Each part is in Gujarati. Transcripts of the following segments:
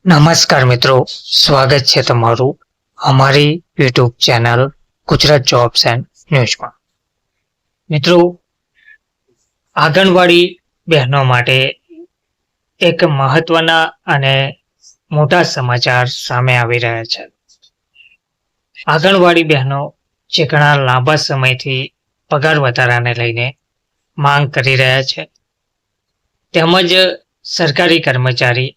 નમસ્કાર મિત્રો, સ્વાગત છે તમારું અમારી YouTube channel Gujarat jobs and ન્યૂઝમાં. મિત્રો, આંગણવાડી બહેનો માટે એક મહત્વના અને મોટા સમાચાર સામે આવી રહ્યા છે. આંગણવાડી બહેનો જે ઘણા લાંબા સમયથી પગાર વધારાને લઈને માંગ કરી રહ્યા છે, તેમજ સરકારી કર્મચારી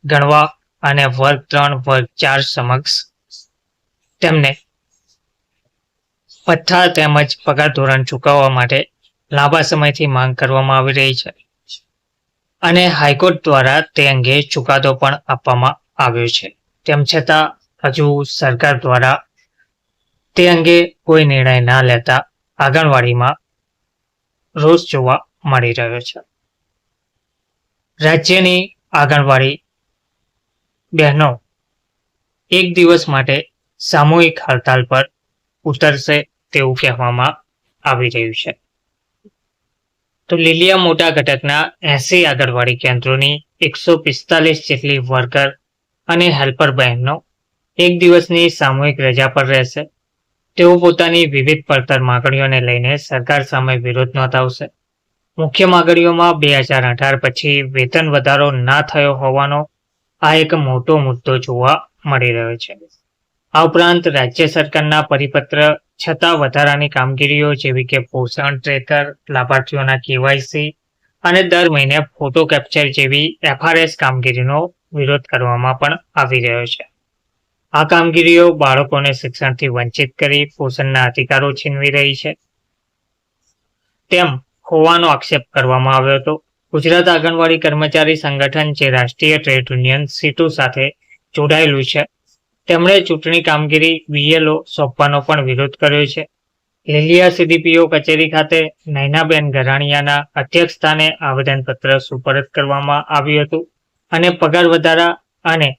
ગણવા અને વર્ગ 3 વર્ગ 4 સમક્ષ તેમને પથ્થા તેમજ પગાર ધોરણ ચૂકવવા માટે લાંબા સમયથી માંગ કરવામાં આવી રહી છે અને હાઈકોર્ટ દ્વારા તે અંગે ચુકાદો પણ આપવામાં આવ્યો છે. તેમ છતાં હજુ સરકાર દ્વારા તે અંગે કોઈ નિર્ણય ના લેતા આંગણવાડીમાં રોષ જોવા મળી રહ્યો છે. રાજ્યની આંગણવાડી બહેનો એક દિવસ માટે સામૂહિક હડતાલ પર ઉતરશે તેવું કહેવામાં આવી રહ્યું છે. તો લીલિયા મોટા ઘટકના 80 આંગણવાડી કેન્દ્રોની 145 જેટલી વર્કર અને હેલ્પર બહેનો એક દિવસની સામૂહિક રજા પર રહેશે. તેઓ પોતાની વિવિધ પડતર માંગણીઓને લઈને સરકાર સામે વિરોધ નોંધાવશે. મુખ્ય માંગણીઓમાં 2018 પછી વેતન વધારો ના થયો હોવાનો આ એક મોટો મુદ્દો જોવા મળી રહ્યો છે. આ ઉપરાંત રાજ્ય સરકારના પરિપત્ર છતાં વધારાની કામગીરીઓ જેવી કે પોષણ ટ્રેકર, લાભાર્થીઓના કેવાયસી અને દર મહિને ફોટો કેપ્ચર જેવી FRS કામગીરીનો વિરોધ કરવામાં પણ આવી રહ્યો છે. આ કામગીરીઓ બાળકોને શિક્ષણથી વંચિત કરી પોષણના અધિકારો છીનવી રહી છે તેમ હોવાનો આક્ષેપ કરવામાં આવ્યો હતો. ગુજરાત આંગણવાડી કર્મચારી સંગઠન, જે રાષ્ટ્રીય ટ્રેડ યુનિયન સીટુ સાથે જોડાયેલું છે, તેમણે ચૂંટણી કામગીરી BLO સોંપવાનો પણ વિરોધ કર્યો છે. લીલિયા CDPO કચેરી ખાતે નયનાબેન ગરાણીયાના અધ્યક્ષસ્થાને આવેદનપત્ર સુપરત કરવામાં આવ્યું હતું અને પગાર વધારા અને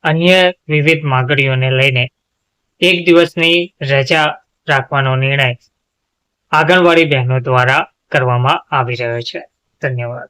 અન્ય વિવિધ માંગણીઓને લઈને એક દિવસની રજા રાખવાનો નિર્ણય આંગણવાડી બહેનો દ્વારા કરવામાં આવી રહ્યો છે. ધન્યવાદ.